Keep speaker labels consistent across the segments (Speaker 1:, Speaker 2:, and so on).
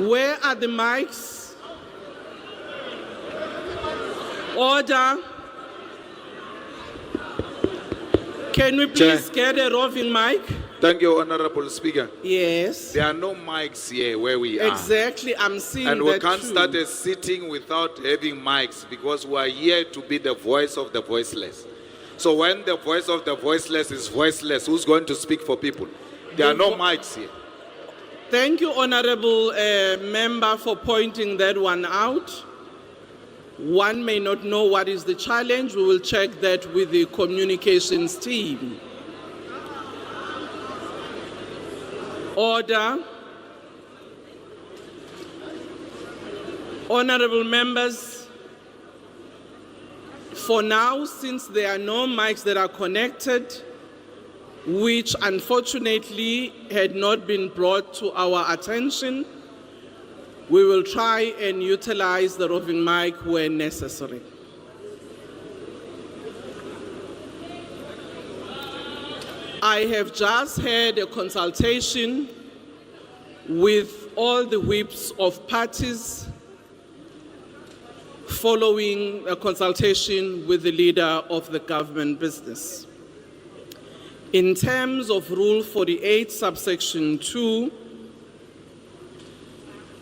Speaker 1: Where are the mics? Order. Can we please get a roving mic?
Speaker 2: Thank you, Honorable Speaker.
Speaker 1: Yes.
Speaker 2: There are no mics here where we are.
Speaker 1: Exactly, I'm seeing that
Speaker 2: And we can't
Speaker 1: too.
Speaker 2: start a sitting without having mics because we are here to be the voice of the voiceless. So when the voice of the voiceless is voiceless, who's going to speak for people? There are no mics here.
Speaker 1: Thank you, Honorable Member, for pointing that one out. One may not know what is the challenge. We will check that with the communications team. Order. Honorable members, for now, since there are no mics that are connected, which unfortunately had not been brought to our attention, we will try and utilize the roving mic when necessary. I have just had a consultation with all the whips of parties following a consultation with the leader of the government business. In terms of Rule 48, subsection 2,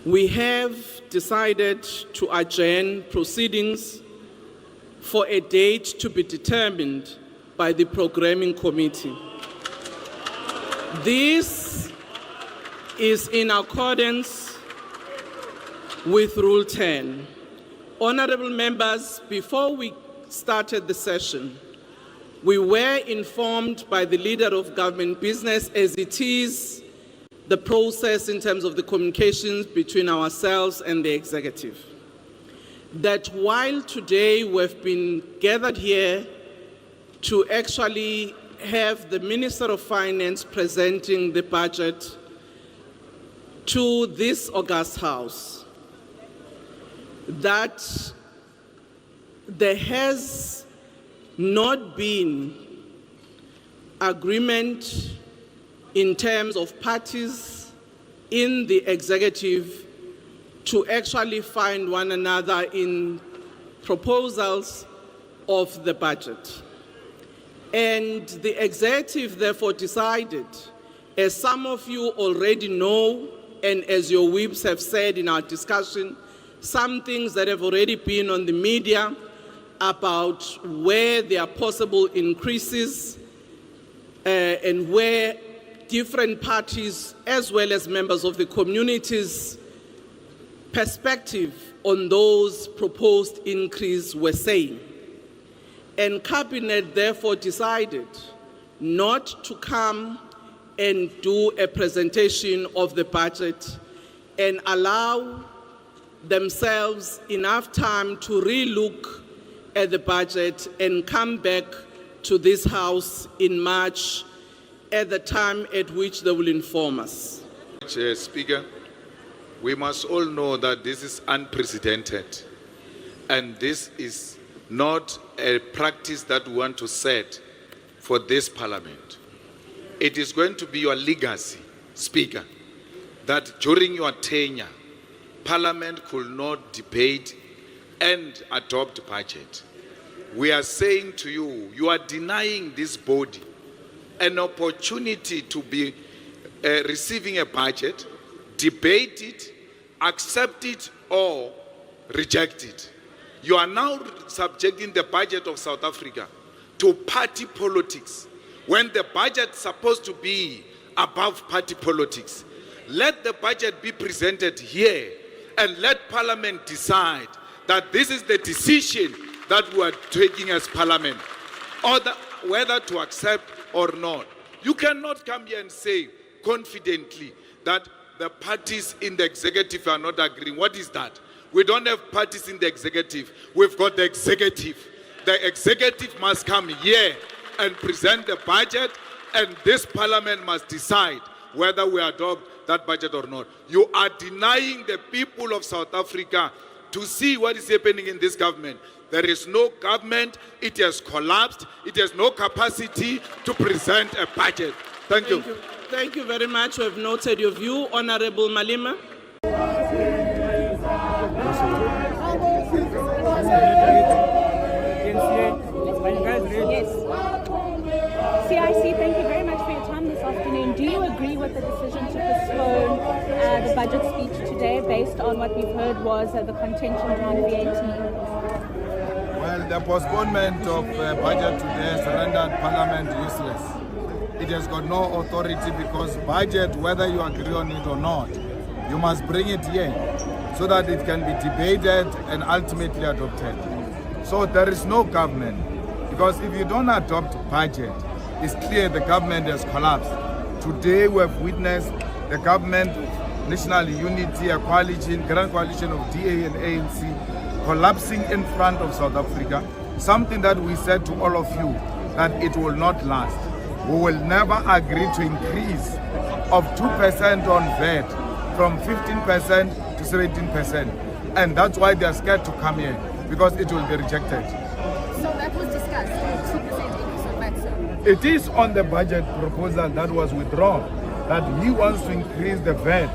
Speaker 1: we have decided to adjourn proceedings for a date to be determined by the programming committee. This is in accordance with Rule 10. Honorable members, before we started the session, we were informed by the leader of government business, as it is the process in terms of the communications between ourselves and the executive, that while today we've been gathered here to actually have the Minister of Finance presenting the budget to this august House, that there has not been agreement in terms of parties in the executive to actually find one another in proposals of the budget. And the executive therefore decided, as some of you already know, and as your whips have said in our discussion, some things that have already been on the media about where there are possible increases and where different parties, as well as members of the community's perspective on those proposed increases were saying. And Cabinet therefore decided not to come and do a presentation of the budget and allow themselves enough time to re-look at the budget and come back to this House in March at the time at which they will inform us.
Speaker 2: Speaker, we must all know that this is unprecedented, and this is not a practice that we want to set for this Parliament. It is going to be your legacy, Speaker, that during your tenure, Parliament could not debate and adopt budget. We are saying to you, you are denying this body an opportunity to be receiving a budget, debate it, accept it, or reject it. You are now subjecting the budget of South Africa to party politics when the budget is supposed to be above party politics. Let the budget be presented here and let Parliament decide that this is the decision that we are taking as Parliament, or whether to accept or not. You cannot come here and say confidently that the parties in the executive are not agreeing. What is that? We don't have parties in the executive. We've got the executive. The executive must come here and present the budget, and this Parliament must decide whether we adopt that budget or not. You are denying the people of South Africa to see what is happening in this government. There is no government. It has collapsed. It has no capacity to present a budget. Thank you.
Speaker 1: Thank you very much. We have noted your view. Honorable Malema.
Speaker 3: CIC, thank you very much for your time this afternoon. Do you agree with the decision to postpone the budget speech today based on what we've heard was the contention around VAT?
Speaker 4: Well, the postponement of budget today has rendered Parliament useless. It has got no authority because budget, whether you agree on it or not, you must bring it here so that it can be debated and ultimately adopted. So there is no government, because if you don't adopt budget, it's clear the government has collapsed. Today we have witnessed the government, National Unity, a coalition, grand coalition of DA and ANC, collapsing in front of South Africa. Something that we said to all of you, that it will not last. We will never agree to increase of 2% on VAT from 15% to 17%. And that's why they are scared to come here, because it will be rejected.
Speaker 3: So that was discussed, 2% increase on VAT, sir?
Speaker 4: It is on the budget proposal that was withdrawn, that he wants to increase the VAT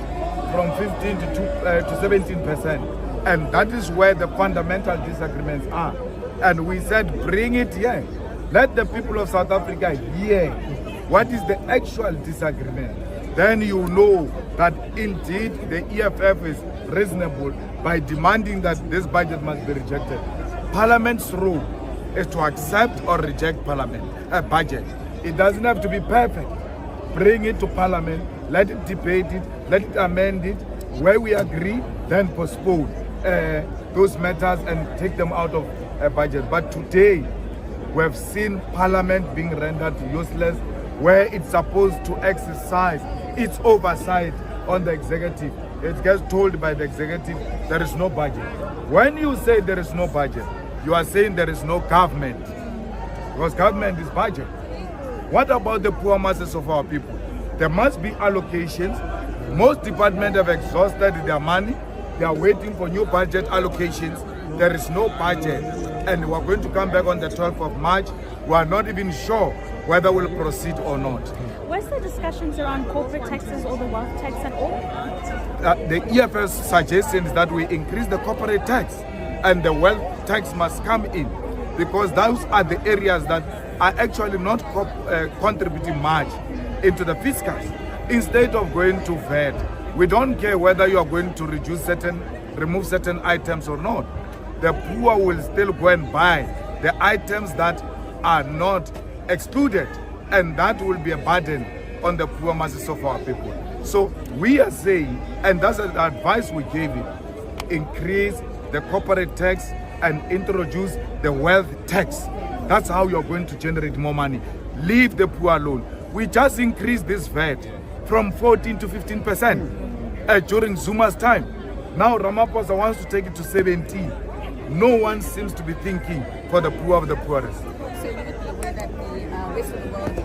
Speaker 4: from 15 to 17%. And that is where the fundamental disagreements are. And we said, bring it here. Let the people of South Africa hear what is the actual disagreement. Then you know that indeed the EFF is reasonable by demanding that this budget must be rejected. Parliament's role is to accept or reject a budget. It doesn't have to be perfect. Bring it to Parliament, let it debate it, let it amend it. Where we agree, then postpone those matters and take them out of a budget. But today, we have seen Parliament being rendered useless, where it's supposed to exercise its oversight on the executive. It gets told by the executive there is no budget. When you say there is no budget, you are saying there is no government, because government is budget. What about the poor masses of our people? There must be allocations. Most departments have exhausted their money. They are waiting for new budget allocations. There is no budget. And we're going to come back on the 12th of March. We are not even sure whether we'll proceed or not.
Speaker 3: Was there discussions around corporate taxes or the wealth tax at all?
Speaker 4: The EFF's suggestion is that we increase the corporate tax and the wealth tax must come in, because those are the areas that are actually not contributing much into the fiscus. Instead of going to VAT, we don't care whether you are going to remove certain items or not. The poor will still go and buy the items that are not excluded, and that will be a burden on the poor masses of our people. So we are saying, and that's the advice we gave him, increase the corporate tax and introduce the wealth tax. That's how you're going to generate more money. Leave the poor alone. We just increased this VAT from 14 to 15% during Zuma's time. Now Ramaphosa wants to take it to 17. No one seems to be thinking for the poor of the poorest.
Speaker 3: So you would be aware that the rest of the world is